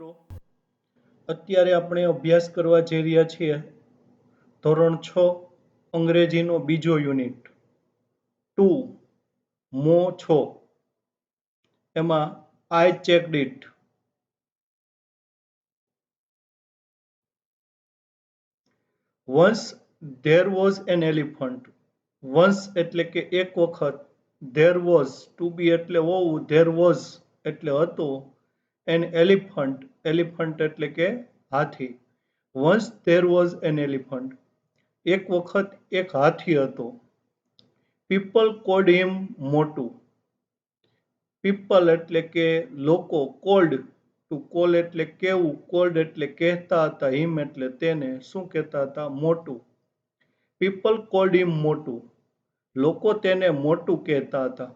મિત્રો, અત્યારે આપણે અભ્યાસ કરવા જઈ રહ્યા છીએ ધોરણ 6 અંગ્રેજીનો બીજો યુનિટ 2 મો છો. એમાં I checked it. Once there was an elephant. Once એટલે કે એક વખત, ધેર વોઝ ટુ બી એટલે હોવું, ધેર વોઝ એટલે હતો, એન એલિફન્ટ, એલિફન્ટ એટલે કે હાથી. Once there was an elephant. એક વખત એક હાથી હતો. પીપલ કોલ્ડ હિમ મોટું. પીપલ એટલે કે લોકો, કોલ્ડ ટુ કોલ એટલે કેવું, કોલ્ડ એટલે કહેતા હતા, હિમ એટલે તેને, શું કહેતા હતા, મોટું. પીપલ કોલ્ડ હિમ મોટું. લોકો તેને મોટું કહેતા હતા.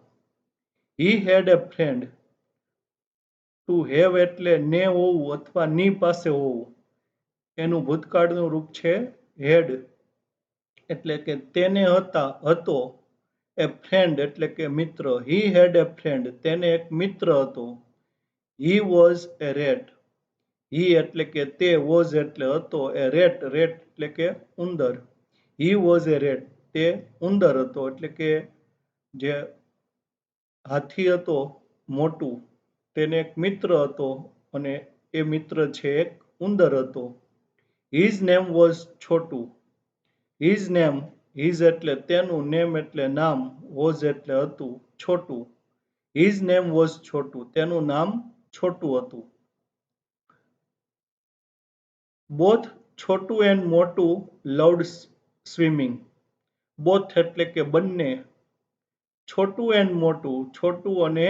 હી હેડ એ ફ્રેન્ડ. ટુ હેવ એટલે ને હોવું અથવા ની પાસે હોવું. એનું ભૂતકાળનું રૂપ છે હેડ, એટલે કે તેને હતા, હતો. એ ફ્રેન્ડ એટલે કે મિત્ર. હી હેડ એ ફ્રેન્ડ, તેને એક મિત્ર હતો. He was A rate. હી એટલે કે તે, વોઝ એટલે હતો, એ રેટ, રેટ એટલે કે ઉંદર. હી વોઝ એ રેટ, તે ઉંદર હતો, એટલે કે જે હાથી હતો મોટું, તેને એક મિત્ર હતો અને એ મિત્ર છે એક ઉંદર હતો. His name was Chhotu. His name, his એટલે તેનું, નેમ એટલે નામ, વોઝ એટલે હતું, છોટું. હિઝ નેમ વોઝ છોટું, તેનું નામ છોટું હતું. બોથ છોટું એન્ડ મોટું લવડ સ્વિમિંગ. બોથ એટલે કે બંને. છોટું એન્ડ મોટું, છોટું અને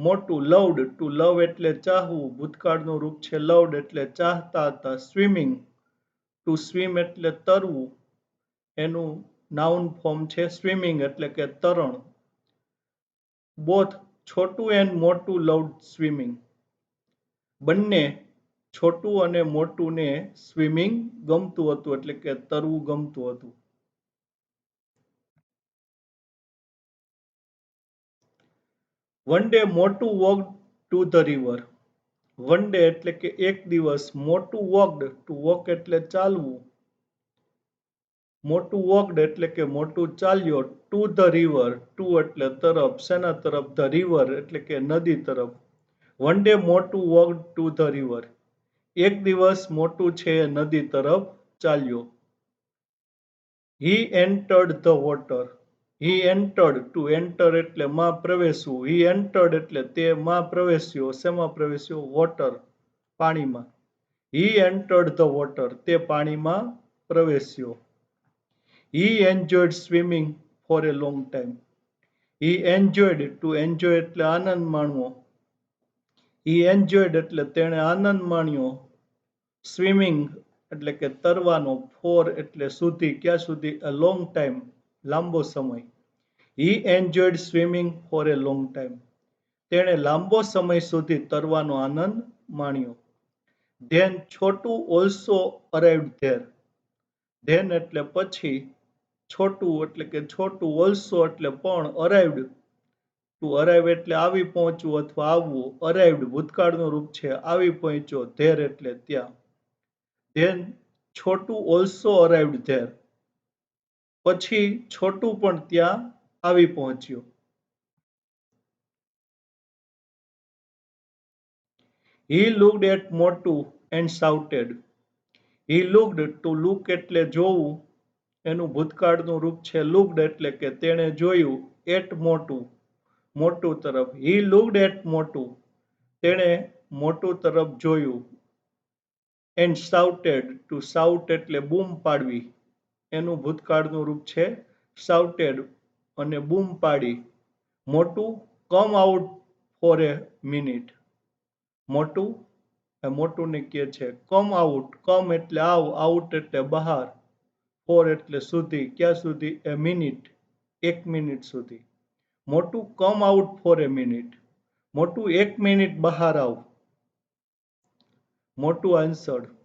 મોટું, લવડ ટુ લવ એટલે ચાહવું, ભૂતકાળનું રૂપ છે લવડ એટલે ચાહતા હતા. સ્વિમિંગ ટુ સ્વિમ એટલે તરવું, એનું નાઉન ફોર્મ છે સ્વિમિંગ એટલે કે તરણ. બોથ છોટું એન્ડ મોટું લવડ સ્વિમિંગ. બંને છોટું અને મોટું ને સ્વિમિંગ ગમતું હતું, એટલે કે તરવું ગમતું હતું. One day Motu walked to the river. One day એટલે કે એક દિવસ, મોટું વોકડ, ટુ વોક એટલે ચાલવું, મોટું વોકડ એટલે કે મોટું ચાલ્યો, ટુ ધ રિવર, ટુ એટલે તરફ, શેના તરફ, ધ રિવર એટલે કે નદી તરફ. One day Motu walked to the river. એક દિવસ મોટું છે એ નદી તરફ ચાલ્યો. He entered the water. He entered, to enter એટલે માં પ્રવેશવું. હી એન્ટર્ડ એટલે તે માં પ્રવેશ્યો, શેમાં પ્રવેશ્યો, વોટર, પાણીમાં. હી એન્ટર્ડ ધ વોટર, તે પાણીમાં પ્રવેશ્યો. He enjoyed swimming for a long time. He enjoyed, to enjoy એટલે આનંદ માણવો. હી એન્જોયડ એટલે તેણે આનંદ માણ્યો. સ્વિમિંગ એટલે કે તરવાનો, ફોર એટલે સુધી, ક્યાં સુધી, અ લોંગ ટાઈમ, લાંબો સમય. He enjoyed swimming for a long time. તેણે લાંબો સમય સુધી તરવાનો આનંદ માણ્યો. Then Chhotu also arrived there. Then એટલે પછી, છોટું એટલે કે છોટું, ઓલ્સો એટલે પણ, અરાઇવ્ડ ટુ અરાઇવ એટલે આવી પહોંચવું અથવા આવવું, અરાઇવ્ડ ભૂતકાળનું રૂપ છે આવી પહોંચ્યો, ધેર એટલે ત્યાં. Then Chhotu also arrived there. પછી છોટું પણ ત્યાં આવી પહોંચ્યો. He looked at Motu and shouted. He looked, to look એટલે જોવું, એનું ભૂતકાળનું રૂપ છે લુકડ એટલે કે તેણે જોયું, એટ મોટું, મોટું તરફ. હી લુકડ એટ મોટું, તેણે મોટું તરફ જોયું. એન્ડ શાઉટેડ, ટુ શાઉટ એટલે બૂમ પાડવી, એનું ભૂતકાળનું રૂપ છે શાઉટેડ અને બૂમ પાડી. Motu come out for a minute. Motu Motu ને કહે છે કમ આઉટ, કમ એટલે આવ, આઉટ એટલે બહાર, ફોર એટલે સુધી, ક્યાં સુધી, એ મિનિટ, એક મિનિટ સુધી. Motu come out for a minute. Motu એક મિનિટ બહાર આવ. મોટું આન્સર્ડ.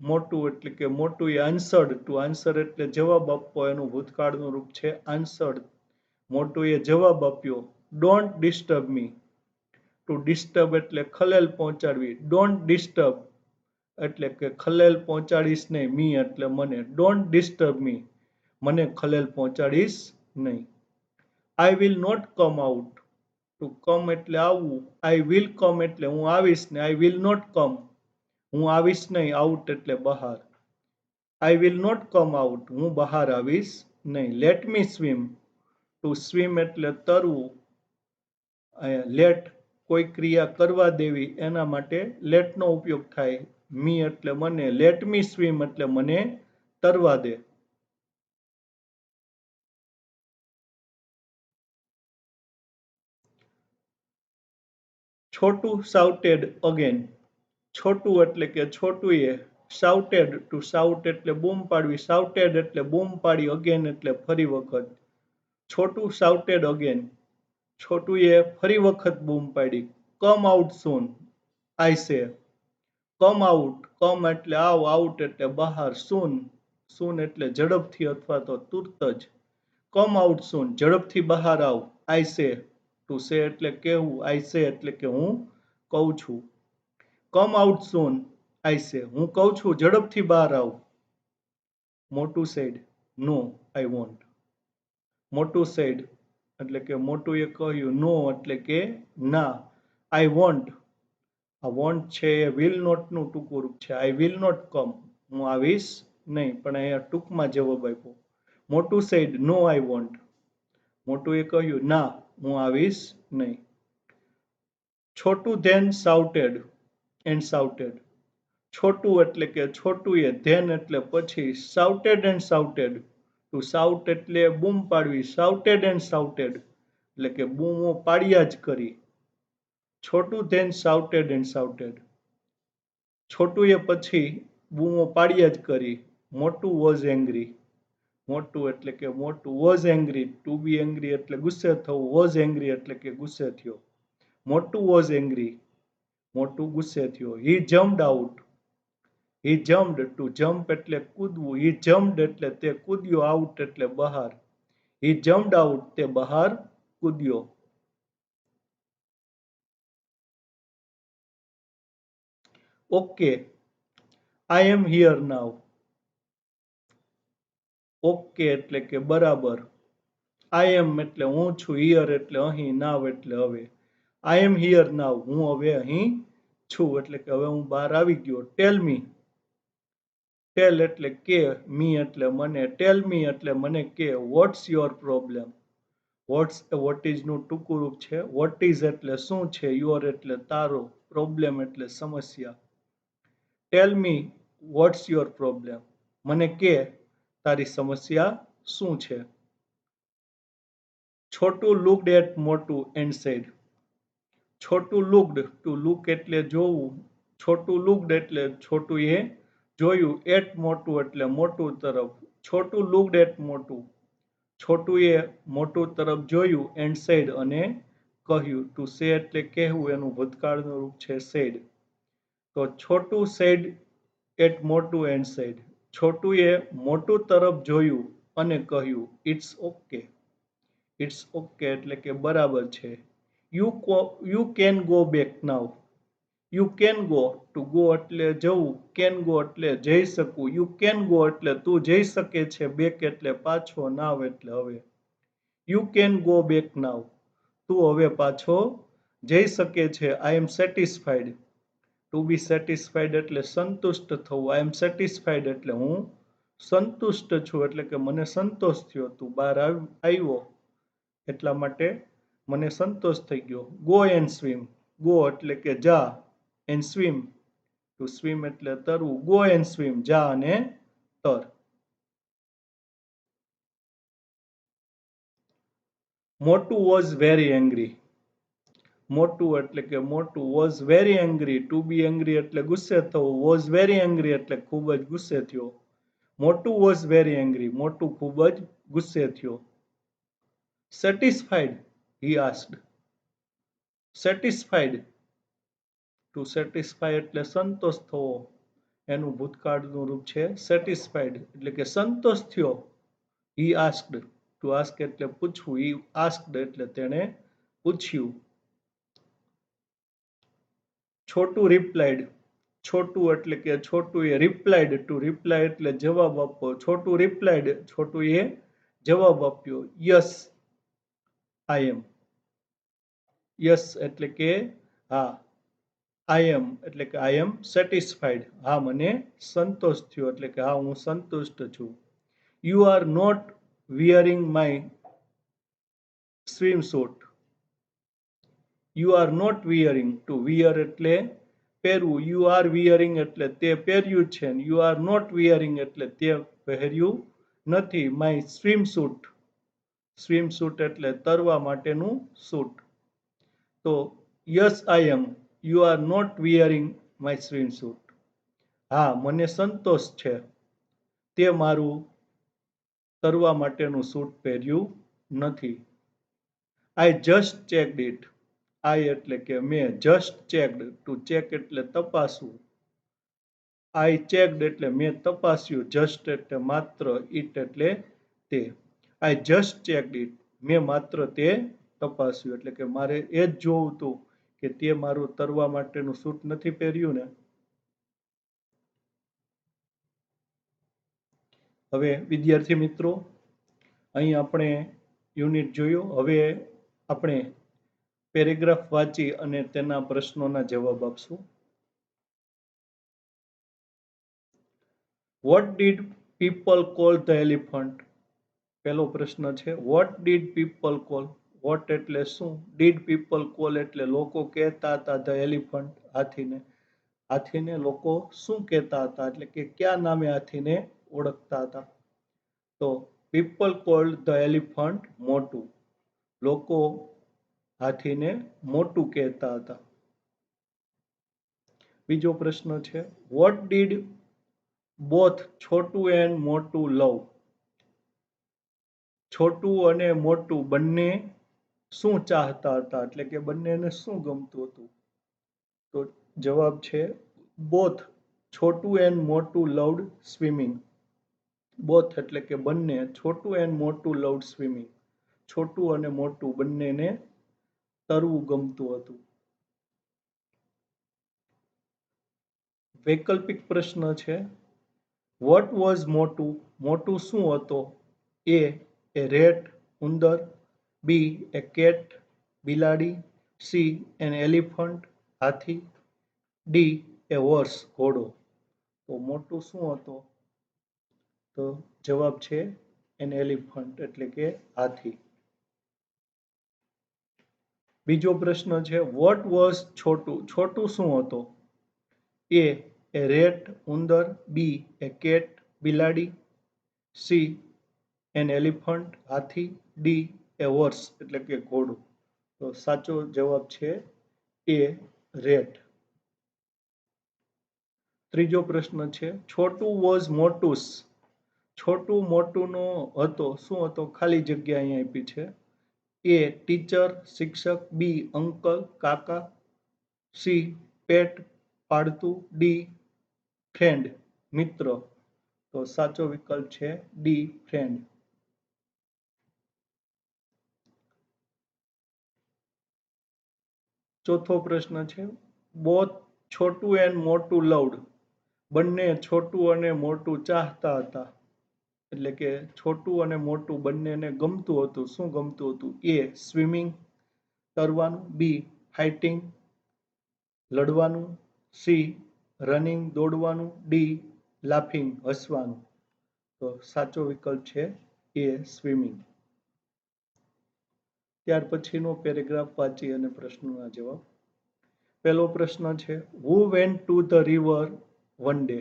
મોટું એટલે કે મોટું એ આન્સર્ડ, ટુ આન્સર એટલે જવાબ આપવો, એનું ભૂતકાળનું રૂપ છે આન્સર્ડ. મોટું એ જવાબ આપ્યો. Don't disturb me. To disturb એટલે ખલેલ પહોંચાડવી. ડોન્ટ ડિસ્ટર્બ, એટલે કે ખલેલ પહોંચાડીશ નહીં. મી એટલે મને. ડોન્ટ ડિસ્ટર્બ મી, મને ખલેલ પહોંચાડીશ નહીં. I will not come out. To come એટલે આવવું. આઈ વિલ કમ એટલે હું આવીશ ને આઈ વિલ નોટ કમ હું આવીશ નહીં. આઉટ એટલે બહાર. I will not come out હું બહાર આવીશ નહીં. Let me swim. To swim એટલે તરવું. લેટ કોઈ ક્રિયા કરવા દેવી એના માટે લેટનો ઉપયોગ થાય. મી એટલે મને. લેટ મી સ્વિમ એટલે મને તરવા દે. છોટું શાઉટેડ અગેન. છોટું એટલે કે છોટુએ શાઉટેડ. ટુ શાઉટ એટલે બૂમ પાડવી. શાઉટેડ એટલે બૂમ પાડી. અગેન એટલે ફરી વખત. છોટું શાઉટેડ અગેન. છોટુએ ફરી વખત બૂમ પાડી. કમ આઉટ સૂન આઈ સે. Come out. કમ એટલે આવ. આઉટ એટલે બહાર. સૂન. સૂન એટલે ઝડપથી અથવા તો તુરત જ. કમ આઉટ સૂન ઝડપથી બહાર આવ. આઈ સે. ટુ સે એટલે કહેવું. આઈ સે એટલે કે હું કહું છું. કમ આઉટ સૂન આઈ સે. હું કહું છું ઝડપથી બહાર આવ. મોટું સેડ નો આઈ વોન્ટ. મોટું સેડ એટલે કે મોટું એ કહ્યું. નો એટલે કે ના. I want. આ વોન્ટ છે એ વિલ નોટ નું ટૂંકું રૂપ છે. આઈ વિલ નોટ કમ હું આવીશ નહીં. પણ અહીંયા ટૂંકમાં જવાબ આપ્યો. મોટું સેડ નો આઈ વોન્ટ. મોટું એ કહ્યું ના હું આવીશ નહીં. Chhotu then shouted and shouted. Chhotu એટલે કે છોટું એ. ધેન એટલે પછી. Shouted and shouted. To shout એટલે બૂમ પાડવી. શાઉટેડ એન્ડ શાઉટેડ એટલે કે બૂમો પાડ્યા જ કરી. છોટું ધેન શાઉટેડ એન્ડ શાઉટેડ. છોટુએ પછી બૂમો પાડ્યા જ કરી. મોટું વોઝ એંગ્રી. મોટું એટલે કે Motu. Was angry. To be angry એટલે ગુસ્સે થવું. વોઝ એંગ્રી એટલે કે ગુસ્સે થયો. મોટું વોઝ એંગ્રી. મોટું ગુસ્સે થયો. હી જમ્પડ આઉટ. હી જમ્પડ. ટુ જમ્પ એટલે કૂદવું. હી જમ્પડ એટલે તે કૂદ્યો. આઉટ એટલે બહાર. હી જમ્પડ આઉટ તે બહાર કૂદ્યો. Okay. I am here now. Okay એટલે કે બરાબર. આઈ એમ એટલે હું છું. હિયર એટલે અહીં. નાવ એટલે હવે. આઈ એમ હિયર નાવ હું હવે અહીં છું એટલે કે હવે હું બહાર આવી ગયો. ટેલ મી. ટેલ એટલે કે. મી એટલે મને. ટેલ મી એટલે મને કે. What's your problem. What is નું ટૂંકું રૂપ છે. વોટ ઇઝ એટલે શું છે. યોર એટલે તારો. પ્રોબ્લેમ એટલે સમસ્યા. ટેલ મી વોટ્સ યોર પ્રોબ્લેમ. મને કે તારી સમસ્યા શું છે. છોટું looked at Motu and said. Chhotu looked. To look એટલે જોવું. છોટું લુકડ એટલે છોટું એ જોયું. એટ મોટું એટલે મોટું તરફ. છોટું લુકડ એટ મોટું. છોટું એ મોટું તરફ જોયું. એન્ડ સેડ અને કહ્યું. ટુ સે એટલે કહેવું. એનું ભૂતકાળનું રૂપ છે સેડ. તો છોટું sad at Motu and said. છોટું એ મોટું તરફ જોયું અને કહ્યું. It's okay. ઇટ્સ ઓકે એટલે કે બરાબર છે. You can go back now. You can go. To go એટલે જવું. કેન ગો એટલે જઈ શકવું. યુ કેન ગો એટલે તું જઈ શકે છે. બેક એટલે પાછો. નાવ એટલે હવે. યુ કેન ગો બેક નાવ. તું હવે પાછો જઈ શકે છે. આઈ એમ સેટિસ્ફાઈડ. ટુ બી સેટિસ્ફાઈડ એટલે સંતુષ્ટ થવું. આઈ એમ સેટિસ્ફાઈડ એટલે હું સંતુષ્ટ છું એટલે કે મને સંતોષ થયો. તું બહાર આવ્યો એટલા માટે મને સંતોષ થઈ ગયો. Go and swim. ગો એટલે કે જા. And swim. ટુ સ્વિમ એટલે તરવું. ગો એન્ડ સ્વિમ જા અને તર. મોટું વોઝ વેરી એંગ્રી. મોટું એટલે કે Motu. Was very angry. To be angry એટલે ગુસ્સે થવું. વોઝ વેરી એંગ્રી એટલે ખૂબ જ ગુસ્સે થયો. મોટું વોઝ વેરી એંગ્રી. મોટું ખૂબ જ ગુસ્સે થયો. સેટિસ્ફાઈડ હી આસ્ક્ડ. સેટિસ્ફાઈડ. ટુ સેટિસ્ફાય એટલે સંતોષ થવો. એનું ભૂતકાળનું રૂપ છે સેટિસ્ફાઈડ એટલે કે સંતોષ થયો. હી આસ્ક્ડ. ટુ આસ્ક એટલે પૂછવું. હી આસ્ક્ડ એટલે તેણે પૂછ્યું. છોટું રિપ્લાઇડ. છોટું એટલે કે છોટું એ રિપ્લાઇડ ટુ, રિપ્લાય એટલે જવાબ આપવો, છોટું રિપ્લાઇડ, છોટું એ જવાબ આપ્યો. યસ આઈ એમ, યસ એટલે કે હા, આઈ એમ એટલે કે આઈ એમ સેટિસ્ફાઈડ, હા મને સંતોષ થયો એટલે કે હા હું સંતુષ્ટ છું. You are not wearing my swimsuit, you are not wearing, to wear એટલે પહેરવું, યુ આર વિયરિંગ એટલે તે પહેર્યું છે, યુ આર નોટ વિયરિંગ એટલે તે પહેર્યું નથી. My swimsuit, swimsuit એટલે તરવા માટેનું સૂટ. તો yes I am, you are not wearing my swimsuit, હા મને સંતોષ છે તે મારું તરવા માટેનું સૂટ પહેર્યું નથી. આઈ જસ્ટ ચેકડ ઇટ, આઈ એટલે કે મેં, જસ્ટ ચેકડ, ટુ ચેક એટલે તપાસવું, આઈ ચેકડ એટલે મેં તપાસ્યું, જસ્ટ એટલે માત્ર, ઇટ એટલે તે. આઈ જસ્ટ ચેકડ ઇટ, મેં માત્ર તે તપાસ્યું એટલે કે મારે એ જ જોવું હતું કે તે મારું તરવા માટેનું સૂટ નથી પહેર્યું ને. હવે વિદ્યાર્થી મિત્રો, અહીં આપણે યુનિટ જોયું. હવે આપણે પેરેગ્રાફ વાંચી અને તેના પ્રશ્નોના જવાબ આપશું. What did people call the elephant? પહેલો પ્રશ્ન છે, what did people call, what એટલે શું, ડીડ પીપલ કોલ એટલે લોકો કહેતા હતા ધ એલિફન્ટ હાથીને, હાથીને લોકો શું કહેતા હતા એટલે કે કયા નામે હાથીને ઓળખતા હતા. તો પીપલ કોલ્ડ ધ એલિફન્ટ મોટું, લોકો હાથીને મોટું કહેતા હતા. બીજો પ્રશ્ન છે, what did both Chhotu and મોટું લવ, છોટું અને મોટું બંને શું ચાહતા હતા એટલે કે બંનેને શું ગમતું હતું. તો જવાબ છે બોથ, છોટું એન્ડ મોટું લવડ સ્વિમિંગ, બોથ એટલે કે બંને, છોટું એન્ડ મોટું લવડ સ્વિમિંગ, છોટું અને મોટું બંનેને તરવું ગમતું હતું. વૈકલ્પિક પ્રશ્ન છે, વોટ વોઝ મોટું, મોટું શું હતો. એ રેટ ઉંદર, બી એ કેટ બિલાડી, C an elephant Hathi, D A horse ઘોડો. તો મોટું શું હતો, તો જવાબ છે એન એલિફન્ટ એટલે કે હાથી. બીજો પ્રશ્ન છે, વોટ વોઝ છોટું, છોટું શું હતો. એ રેટ ઉંદર, બી એ કેટ બિલાડી, C an elephant Hathi, D A horse એટલે કે ઘોડો. તો સાચો જવાબ છે એ રેટ. ત્રીજો પ્રશ્ન છે, છોટું વોઝ મોટુસ, છોટું મોટુંનો હતો શું હતો, ખાલી જગ્યા અહીં આપી છે. એ ટીચર શિક્ષક, બી અંકલ કાકા, સી પેટ પાળતું, ડી ફ્રેન્ડ મિત્ર. તો સાચો વિકલ્પ છે ડી ફ્રેન્ડ. ચોથો પ્રશ્ન છે, બોથ છોટું એન્ડ મોટું લવડ, બંને છોટું અને મોટું ચાહતા હતા એટલે કે છોટું અને મોટું બંનેને ગમતું હતું, શું ગમતું હતું. એ સ્વિમિંગ તરવાનું, બી ફાઇટિંગ લડવાનું, સી રનિંગ દોડવાનું, ડી લાફિંગ હસવાનું. તો સાચો વિકલ્પ છે એ સ્વિમિંગ. ત્યાર પછીનો પેરેગ્રાફ વાંચી અને પ્રશ્નોના જવાબ. પહેલો પ્રશ્ન છે, who went to the river one day,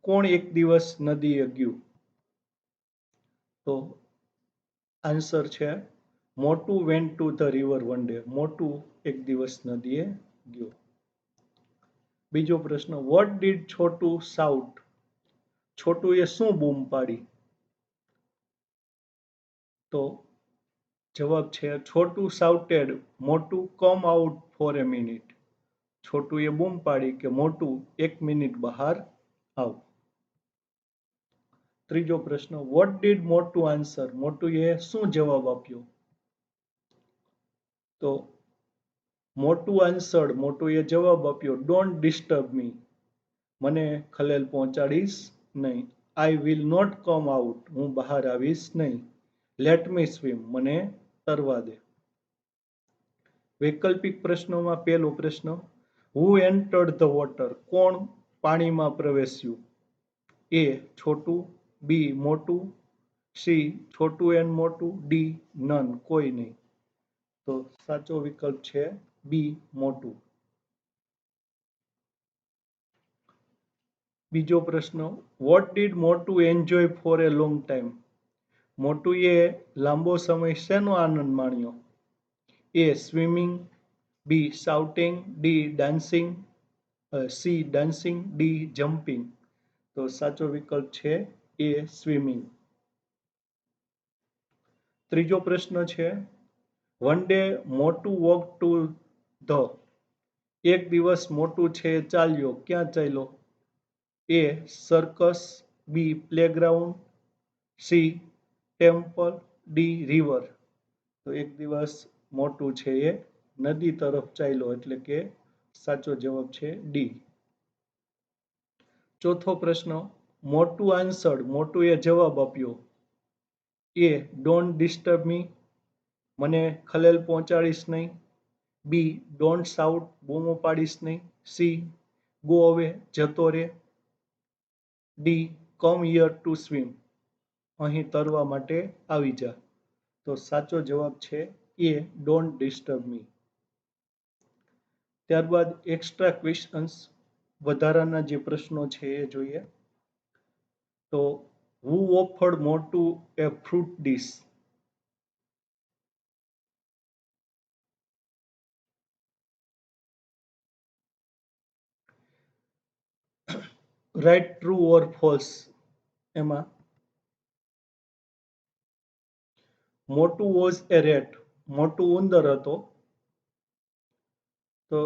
કોણ એક દિવસ નદીએ ગયું. તો આન્સર છે Motu went to the river one day, Motu એક દિવસ નદીએ ગયો. બીજો પ્રશ્ન, what did Chhotu shout, Chhotu એ શું બૂમ પાડી. તો જવાબ છે Chhotu shouted Motu come out for a minute, Chhotu એ બૂમ પાડી કે મોટું 1 મિનિટ બહાર આવ. ત્રીજો પ્રશ્ન, વોટ ડીડ મોટું આન્સર, મોટું એ શું જવાબ આપ્યો. તો મોટું આન્સર્ડ, મોટું એ જવાબ આપ્યો ડોન્ટ ડિસ્ટર્બ મી, મને ખલેલ પહોંચાડીશ નહીં. I will not come out, હું બહાર આવીશ નહીં. લેટ મી સ્વિમ, મને તરવા દે. વૈકલ્પિક પ્રશ્નોમાં પહેલો પ્રશ્ન, હુ એન્ટર્ડ ધ વોટર, કોણ પાણીમાં પ્રવેશ્યું? એ છોટું, બી મોટું, સી છોટું એન્ડ મોટું, ડી નન કોઈ નહીં. તો સાચો વિકલ્પ છે બી મોટું. બીજો પ્રશ્ન, what did Motu enjoy for a long time? મોટુએ લાંબો સમય શેનો આનંદ માણ્યો? A swimming, B shouting, D dancing, C dancing, D jumping. તો સાચો વિકલ્પ છે એ સ્વિમિંગ. ત્રીજો પ્રશ્ન છે, one day Motu walk to the, એક દિવસ મોટું છે ચાલ્યો, ક્યાં ચાલ્યો? A circus, B playground, C temple, D river. તો એક દિવસ મોટું છે એ નદી તરફ ચાલ્યો, એટલે કે સાચો જવાબ છે ડી. ચોથો પ્રશ્ન, મોટું આન્સર્ડ, મોટું એ જવાબ આપ્યો. એ ડોન્ટ ડિસ્ટર્બ મી, મને ખલેલ પહોંચાડીશ નહીં. બી ડોન્ટ શાઉટ, બૂમો પાડીશ નહીં. સી ગો અવે, જતો રે. ડી કમ હિયર ટુ સ્વિમ, અહીં તરવા માટે આવી જા. તો સાચો જવાબ છે એ ડોન્ટ ડિસ્ટર્બ મી. ત્યારબાદ એક્સ્ટ્રા ક્વેશ્ચન્સ, વધારાના જે પ્રશ્નો છે એ જોઈએ. તો who offered Motu a fruit dish? Write, true or false? એમાં મોટું વોઝ એ રેટ, મોટું ઉંદર હતો. તો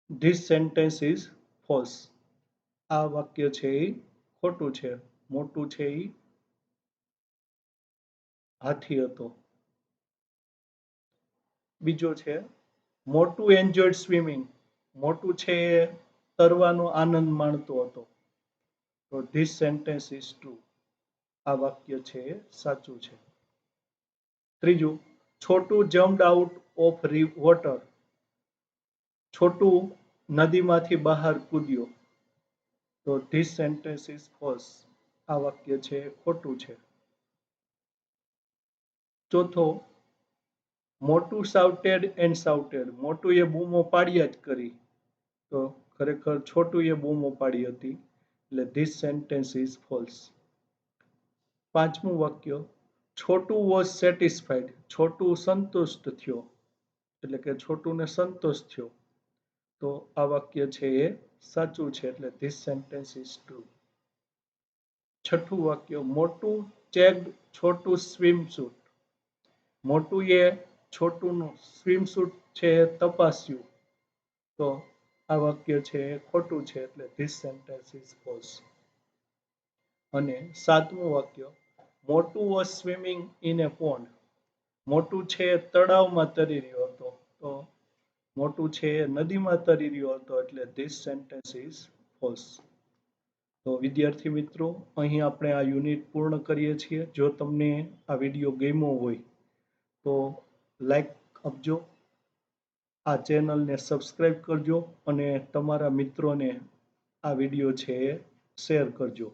ધીસ સેન્ટેન્સ ઇઝ ફોલ્સ, આ વાક્ય છે એ ખોટું છે. મોટું છે એ હાથી હતો. બીજો છે, મોટું એન્જોયડ સ્વિમિંગ, મોટું છે એ તરવાનો આનંદ માણતો હતો. તો ધીસ સેન્ટેન્સ ઇઝ ટ્રુ, આ વાક્ય છે એ સાચું છે. ત્રીજું, છોટું જમ્પ્ડ આઉટ ઓફ વોટર, છોટું નદીમાંથી બહાર કૂદ્યો. તો ધીસ સેન્ટેન્સ ઇઝ ફોલ્સ, આ વાક્ય છે ખોટું છે. ચોથો, મોટું શાઉટેડ એન્ડ શાઉટેડ, મોટું એ બૂમો પાડ્યા જ કરી. તો ખરેખર છોટું એ બૂમો પાડી હતી, એટલે ધીસ સેન્ટેન્સ ઇઝ ફોલ્સ. પાંચમું વાક્ય, છોટું વોઝ સેટિસ્ફાઈડ, છોટું સંતુષ્ટ થયો, એટલે કે છોટુને સંતોષ થયો. તો આ વાક્ય છે એ સાચું છે, એટલે ધીસ સેન્ટેન્સ ઇઝ ટ્રુ. છઠ્ઠું વાક્ય, મોટું ચેક્ડ છોટું સ્વિમસૂટ, મોટું એ છોટુંનું સ્વિમસૂટ છે એ તપાસ્યું. તો આ વાક્ય છે એ ખોટું છે, એટલે ધીસ સેન્ટેન્સ ઇઝ ફોલ્સ. અને સાતમું વાક્ય, મોટું was swimming in A pond, મોટું છે એ તળાવમાં તરી રહ્યો હતો. તો મોટું છે એ નદીમાં તરી રહ્યો હતો, એટલે ધીસ સેન્ટેન્સ ઇઝ ફોલ્સ. તો વિદ્યાર્થી મિત્રો, અહીં આપણે આ યુનિટ પૂર્ણ કરીએ છીએ. જો તમને આ વિડીયો ગમ્યો હોય તો લાઈક આપજો, આ ચેનલને સબસ્ક્રાઈબ કરજો અને તમારા મિત્રોને આ વિડીયો છે એ શેર કરજો.